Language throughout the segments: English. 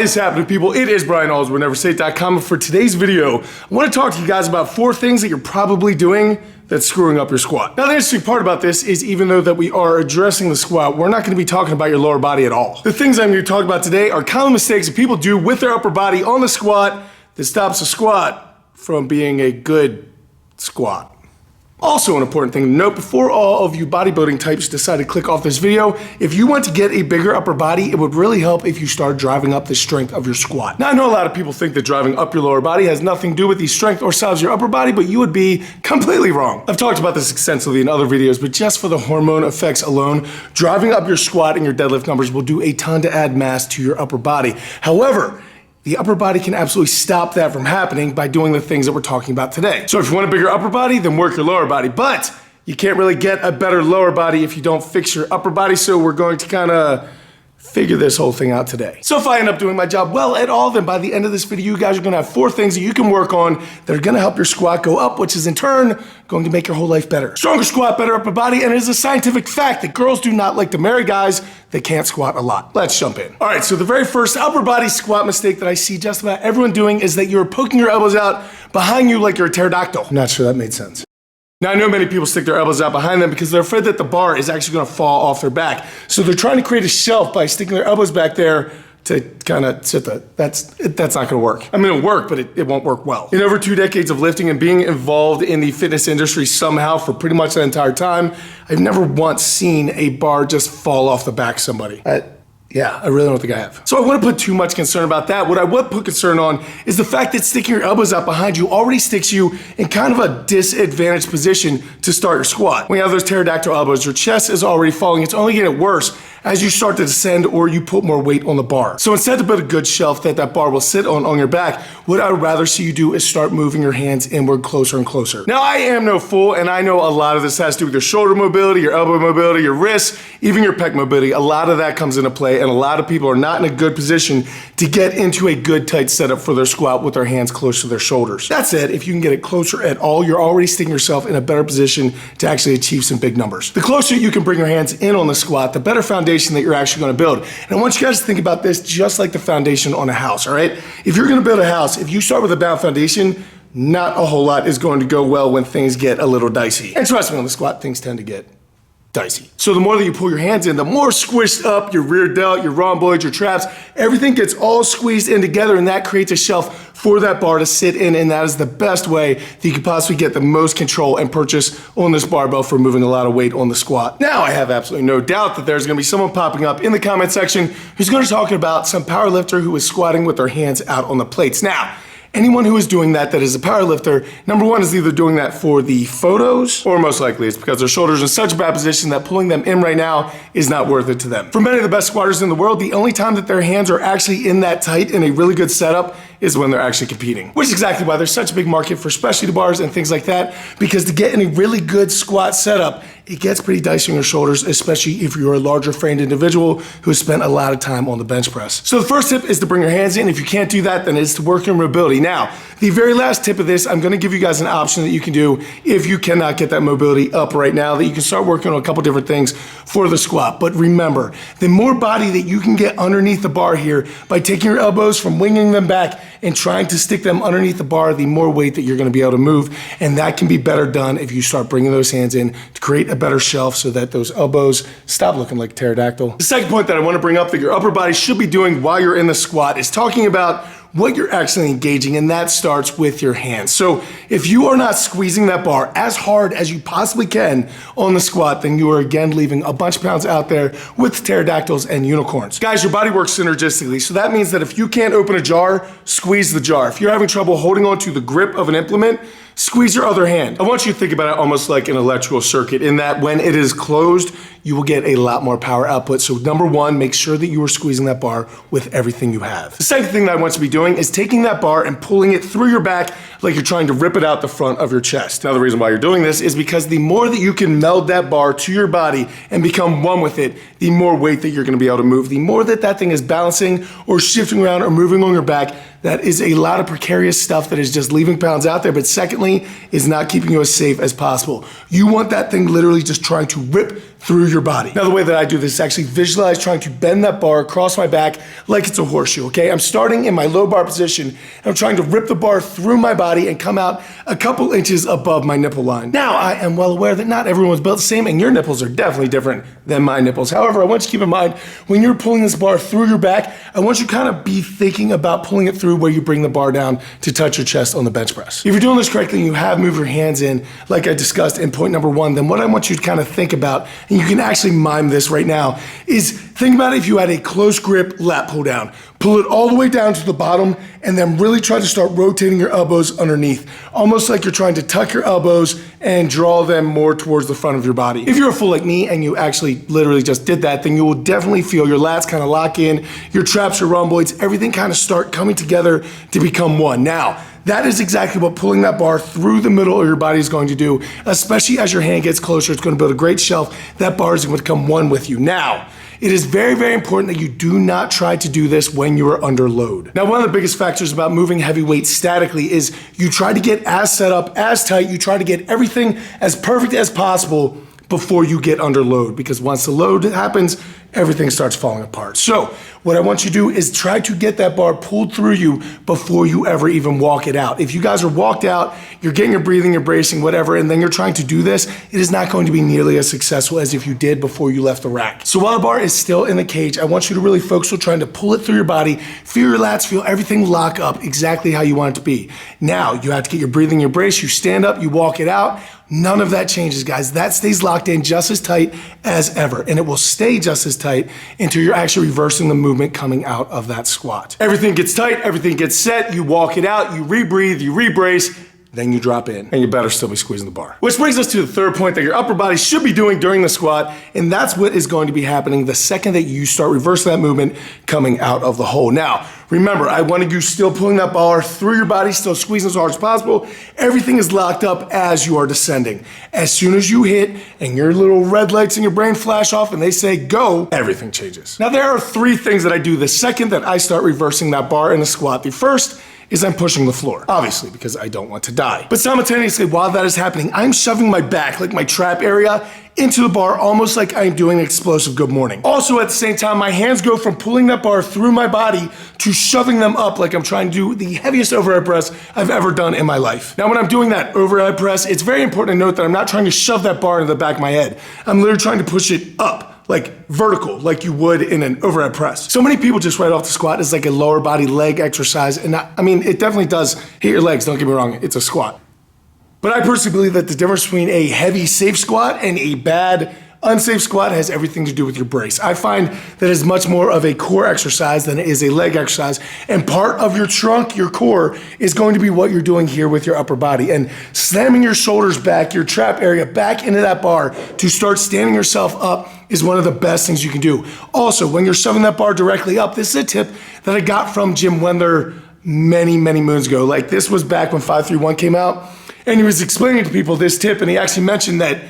What is happening, people? It is Brian Alsruhe, NEVERsate.com, and for today's video, I want to talk to you guys about 4 things that you're probably doing that's screwing up your squat. Now, the interesting part about this is even though that we are addressing the squat, we're not going to be talking about your lower body at all. The things I'm going to talk about today are common mistakes that people do with their upper body on the squat that stops the squat from being a good squat. Also, an important thing to note before all of you bodybuilding types decide to click off this video, if you want to get a bigger upper body, it would really help if you start driving up the strength of your squat. Now, I know a lot of people think that driving up your lower body has nothing to do with the strength or size of your upper body, but you would be completely wrong. I've talked about this extensively in other videos, but just for the hormone effects alone, driving up your squat and your deadlift numbers will do a ton to add mass to your upper body. However, the upper body can absolutely stop that from happening by doing the things that we're talking about today. So if you want a bigger upper body, then work your lower body. But you can't really get a better lower body if you don't fix your upper body. So we're going to kind of figure this whole thing out today. So if I end up doing my job well at all, then by the end of this video, you guys are gonna have 4 things that you can work on that are gonna help your squat go up, which is in turn going to make your whole life better. Stronger squat, better upper body, and it is a scientific fact that girls do not like to marry guys that can't squat a lot. Let's jump in. All right, so the very first upper body squat mistake that I see just about everyone doing is that you're poking your elbows out behind you like you're a pterodactyl. I'm not sure that made sense. Now, I know many people stick their elbows out behind them because they're afraid that the bar is actually gonna fall off their back. So they're trying to create a shelf by sticking their elbows back there to kind of sit there. That's not gonna work. I mean, it'll work, but it won't work well. In over 2 decades of lifting and being involved in the fitness industry somehow for pretty much the entire time, I've never once seen a bar just fall off the back of somebody. Yeah, I really don't think I have. So I wouldn't put too much concern about that. What I would put concern on is the fact that sticking your elbows out behind you already sticks you in kind of a disadvantaged position to start your squat. When you have those pterodactyl elbows, your chest is already falling. It's only getting worse as you start to descend or you put more weight on the bar. So instead to build a good shelf that bar will sit on your back, what I would rather see you do is start moving your hands inward closer and closer. Now, I am no fool, and I know a lot of this has to do with your shoulder mobility, your elbow mobility, your wrists, even your pec mobility. A lot of that comes into play, and a lot of people are not in a good position to get into a good tight setup for their squat with their hands close to their shoulders. That said, if you can get it closer at all, you're already sticking yourself in a better position to actually achieve some big numbers. The closer you can bring your hands in on the squat, the better foundation that you're actually gonna build. And I want you guys to think about this just like the foundation on a house, all right? If you're gonna build a house, if you start with a bad foundation, not a whole lot is going to go well when things get a little dicey. And trust me, on the squat, things tend to get dicey. So the more that you pull your hands in, the more squished up your rear delt, your rhomboids, your traps, everything gets all squeezed in together, and that creates a shelf for that bar to sit in, and that is the best way that you could possibly get the most control and purchase on this barbell for moving a lot of weight on the squat. Now, I have absolutely no doubt that there's gonna be someone popping up in the comment section who's gonna talk about some power lifter who is squatting with their hands out on the plates. Now, anyone who is doing that is a powerlifter, number one, is either doing that for the photos, or most likely it's because their shoulders are in such a bad position that pulling them in right now is not worth it to them. For many of the best squatters in the world, the only time that their hands are actually in that tight in a really good setup is when they're actually competing. Which is exactly why there's such a big market for specialty bars and things like that, because to get in a really good squat setup, it gets pretty dicey on your shoulders, especially if you're a larger framed individual who has spent a lot of time on the bench press. So the first tip is to bring your hands in. If you can't do that, then it's to work your mobility. Now, the very last tip of this, I'm gonna give you guys an option that you can do if you cannot get that mobility up right now, that you can start working on a couple different things for the squat. But remember, the more body that you can get underneath the bar here by taking your elbows from winging them back and trying to stick them underneath the bar, the more weight that you're gonna be able to move. And that can be better done if you start bringing those hands in to create a better shelf so that those elbows stop looking like pterodactyl. The second point that I wanna bring up that your upper body should be doing while you're in the squat is talking about what you're actually engaging, and that starts with your hands. So if you are not squeezing that bar as hard as you possibly can on the squat, then you are again leaving a bunch of pounds out there with pterodactyls and unicorns. Guys, your body works synergistically, so that means that if you can't open a jar, squeeze the jar. If you're having trouble holding on to the grip of an implement, squeeze your other hand. I want you to think about it almost like an electrical circuit, in that when it is closed, you will get a lot more power output. So number one, make sure that you are squeezing that bar with everything you have. The second thing that I want you to be doing is taking that bar and pulling it through your back like you're trying to rip it out the front of your chest. Now, the reason why you're doing this is because the more that you can meld that bar to your body and become one with it, the more weight that you're gonna be able to move. The more that that thing is balancing or shifting around or moving on your back, that is a lot of precarious stuff that is just leaving pounds out there, but secondly, is not keeping you as safe as possible. You want that thing literally just trying to rip through your body. Now, the way that I do this is actually visualize trying to bend that bar across my back like it's a horseshoe, okay? I'm starting in my low bar position, and I'm trying to rip the bar through my body and come out a couple inches above my nipple line. Now, I am well aware that not everyone's built the same, and your nipples are definitely different than my nipples. However, I want you to keep in mind, when you're pulling this bar through your back, I want you to kind of be thinking about pulling it through where you bring the bar down to touch your chest on the bench press. If you're doing this correctly and you have moved your hands in, like I discussed in point number 1, then what I want you to kind of think about, and you can actually mime this right now, is think about if you had a close grip lat pull down. Pull it all the way down to the bottom and then really try to start rotating your elbows underneath. Almost like you're trying to tuck your elbows and draw them more towards the front of your body. If you're a fool like me and you actually literally just did that, then you will definitely feel your lats kind of lock in, your traps, your rhomboids, everything kind of start coming together to become one. Now, that is exactly what pulling that bar through the middle of your body is going to do, especially as your hand gets closer. It's going to build a great shelf. That bar is going to become one with you. Now, it is very, very important that you do not try to do this when you are under load. Now, one of the biggest factors about moving heavy weights statically is you try to get as set up, as tight, you try to get everything as perfect as possible before you get under load, because once the load happens, everything starts falling apart. So what I want you to do is try to get that bar pulled through you before you ever even walk it out. If you guys are walked out, you're getting your breathing, you're bracing, whatever, and then you're trying to do this, it is not going to be nearly as successful as if you did before you left the rack. So while the bar is still in the cage, I want you to really focus on trying to pull it through your body, feel your lats, feel everything lock up exactly how you want it to be. Now, you have to get your breathing, your brace, you stand up, you walk it out. None of that changes, guys. That stays locked in just as tight as ever, and it will stay just as tight until you're actually reversing the movement coming out of that squat. Everything gets tight, everything gets set, you walk it out, you rebreathe, you rebrace, then you drop in, and you better still be squeezing the bar. Which brings us to the third point that your upper body should be doing during the squat, and that's what is going to be happening the second that you start reversing that movement coming out of the hole. Now, remember, I wanted you still pulling that bar through your body, still squeezing as hard as possible. Everything is locked up as you are descending. As soon as you hit and your little red lights in your brain flash off and they say go, everything changes. Now, there are 3 things that I do the second that I start reversing that bar in a squat. The first is I'm pushing the floor, obviously, because I don't want to die. But simultaneously, while that is happening, I'm shoving my back, like my trap area, into the bar, almost like I'm doing an explosive good morning. Also, at the same time, my hands go from pulling that bar through my body to shoving them up like I'm trying to do the heaviest overhead press I've ever done in my life. Now, when I'm doing that overhead press, it's very important to note that I'm not trying to shove that bar into the back of my head. I'm literally trying to push it up, like vertical, like you would in an overhead press. So many people just write off the squat as like a lower body leg exercise, and I mean, it definitely does hit your legs, don't get me wrong, it's a squat. But I personally believe that the difference between a heavy, safe squat and a bad, unsafe squat has everything to do with your brace. I find that it's much more of a core exercise than it is a leg exercise. And part of your trunk, your core, is going to be what you're doing here with your upper body. And slamming your shoulders back, your trap area back into that bar to start standing yourself up is one of the best things you can do. Also, when you're shoving that bar directly up, this is a tip that I got from Jim Wendler many, many moons ago. Like, this was back when 531 came out. And he was explaining to people this tip, and he actually mentioned that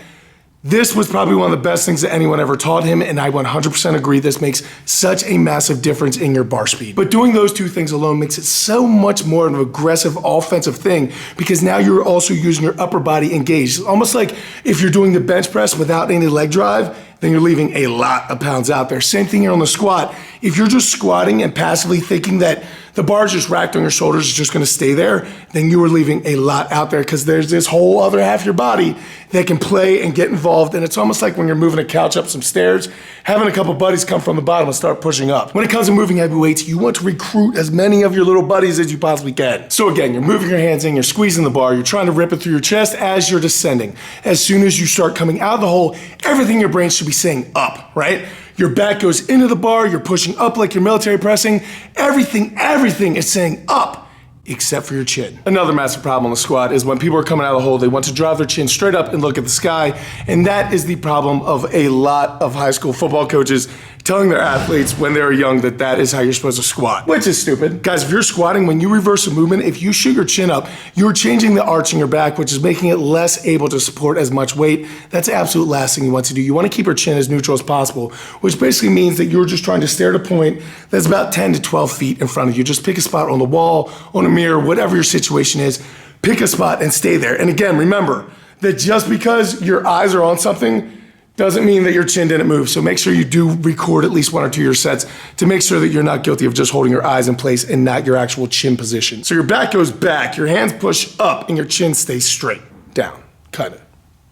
this was probably one of the best things that anyone ever taught him, and I 100% agree. This makes such a massive difference in your bar speed. But doing those 2 things alone makes it so much more of an aggressive offensive thing, because now you're also using your upper body engaged. It's almost like if you're doing the bench press without any leg drive, then you're leaving a lot of pounds out there. Same thing here on the squat. If you're just squatting and passively thinking that the bar's just racked on your shoulders, is just gonna stay there, then you are leaving a lot out there, because there's this whole other half of your body that can play and get involved. And it's almost like when you're moving a couch up some stairs, having a couple buddies come from the bottom and start pushing up. When it comes to moving heavy weights, you want to recruit as many of your little buddies as you possibly can. So again, you're moving your hands in, you're squeezing the bar, you're trying to rip it through your chest as you're descending. As soon as you start coming out of the hole, everything in your brain should be saying up, right? Your back goes into the bar, you're pushing up like you're military pressing. Everything is saying up, except for your chin. Another massive problem on the squat is when people are coming out of the hole, they want to drive their chin straight up and look at the sky. And that is the problem of a lot of high school football coaches telling their athletes when they were young that that is how you're supposed to squat, which is stupid. Guys, if you're squatting, when you reverse a movement, if you shoot your chin up, you're changing the arch in your back, which is making it less able to support as much weight. That's the absolute last thing you want to do. You want to keep your chin as neutral as possible, which basically means that you're just trying to stare at a point that's about 10 to 12 feet in front of you. Just pick a spot on the wall, on a mirror, whatever your situation is, pick a spot and stay there. And again, remember that just because your eyes are on something doesn't mean that your chin didn't move. So make sure you do record at least 1 or 2 of your sets to make sure that you're not guilty of just holding your eyes in place and not your actual chin position. So your back goes back, your hands push up, and your chin stays straight, down, kind of,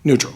neutral.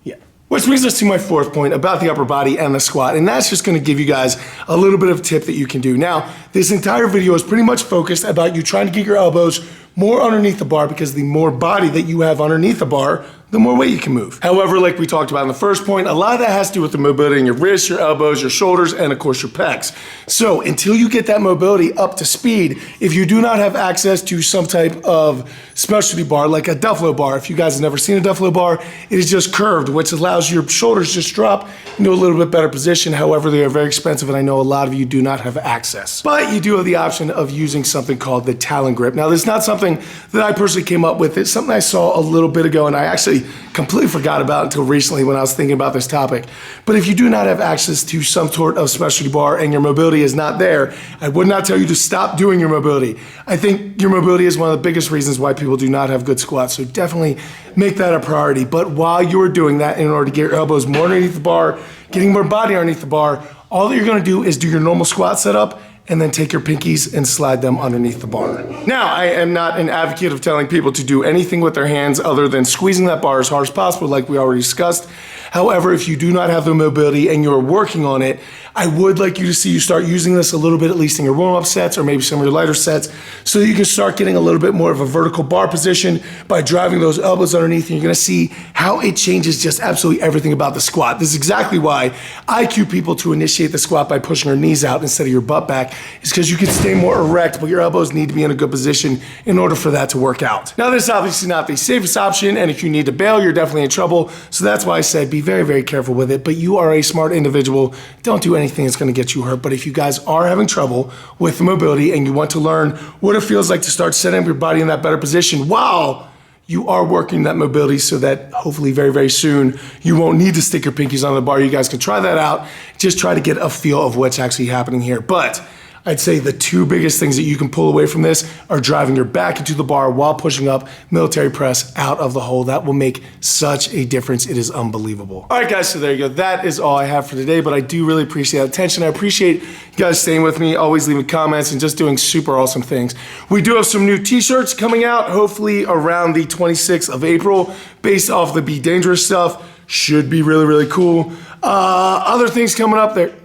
Yeah. Which brings us to my 4th point about the upper body and the squat, and that's just gonna give you guys a little bit of a tip that you can do. Now, this entire video is pretty much focused about you trying to get your elbows more underneath the bar, because the more body that you have underneath the bar, the more weight you can move. However, like we talked about in the first point, a lot of that has to do with the mobility in your wrists, your elbows, your shoulders, and of course your pecs. So until you get that mobility up to speed, if you do not have access to some type of specialty bar, like a Duffalo bar, if you guys have never seen a Duffalo bar, it is just curved, which allows your shoulders to just drop into a little bit better position. However, they are very expensive, and I know a lot of you do not have access. But you do have the option of using something called the talon grip. Now, this is not something that I personally came up with. It's something I saw a little bit ago, and I actually completely forgot about until recently when I was thinking about this topic. But if you do not have access to some sort of specialty bar and your mobility is not there, I would not tell you to stop doing your mobility. I think your mobility is one of the biggest reasons why people do not have good squats, so definitely make that a priority. But while you're doing that, in order to get your elbows more underneath the bar, getting more body underneath the bar, all that you're gonna do is do your normal squat setup and then take your pinkies and slide them underneath the bar. Now, I am not an advocate of telling people to do anything with their hands other than squeezing that bar as hard as possible, like we already discussed. However, if you do not have the mobility and you're working on it, I would like you to see you start using this a little bit, at least in your warm-up sets or maybe some of your lighter sets, so that you can start getting a little bit more of a vertical bar position by driving those elbows underneath, and you're gonna see how it changes just absolutely everything about the squat. This is exactly why I cue people to initiate the squat by pushing your knees out instead of your butt back, is because you can stay more erect, but your elbows need to be in a good position in order for that to work out. Now, this is obviously not the safest option, and if you need to bail, you're definitely in trouble, so that's why I said be very, very careful with it, but you are a smart individual. Don't do anything that's gonna get you hurt. But if you guys are having trouble with the mobility and you want to learn what it feels like to start setting up your body in that better position while you are working that mobility, so that hopefully very, very soon you won't need to stick your pinkies on the bar, you guys can try that out. Just try to get a feel of what's actually happening here. But I'd say the 2 biggest things that you can pull away from this are driving your back into the bar while pushing up military press out of the hole. That will make such a difference. It is unbelievable. All right, guys, so there you go. That is all I have for today, but I do really appreciate the attention. I appreciate you guys staying with me, always leaving comments and just doing super awesome things. We do have some new t-shirts coming out, hopefully around the 26th of April, based off the Be Dangerous stuff. Should be really, really cool. Other things coming up there.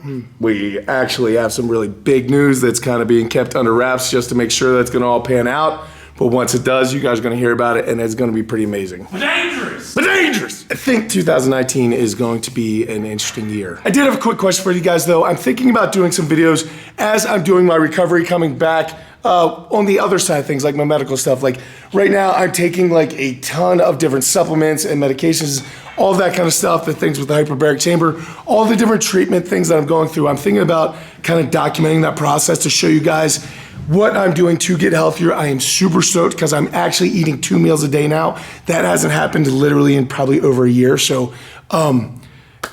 We actually have some really big news that's kind of being kept under wraps just to make sure that's gonna all pan out. But once it does, you guys are gonna hear about it, and it's gonna be pretty amazing. But dangerous! But dangerous! I think 2019 is going to be an interesting year. I did have a quick question for you guys though. I'm thinking about doing some videos as I'm doing my recovery coming back. On the other side of things, like my medical stuff. Like right now I'm taking like a ton of different supplements and medications, all that kind of stuff, the things with the hyperbaric chamber, all the different treatment things that I'm going through. I'm thinking about kind of documenting that process to show you guys what I'm doing to get healthier. I am super stoked because I'm actually eating 2 meals a day now. That hasn't happened literally in probably over a year. So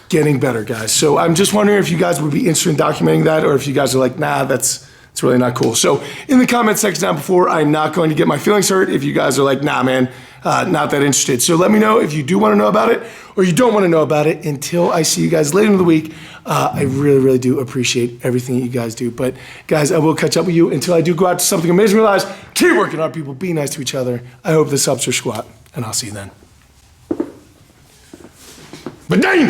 getting better, guys. So I'm just wondering if you guys would be interested in documenting that, or if you guys are like, nah, it's really not cool. So in the comment section down before, I'm not going to get my feelings hurt if you guys are like, nah, man, not that interested. So let me know if you do want to know about it or you don't want to know about it. Until I see you guys later in the week, I really, really do appreciate everything that you guys do. But guys, I will catch up with you until I do go out to something amazing in my lives. Keep working hard, people. Be nice to each other. I hope this helps your squat, and I'll see you then. But dang!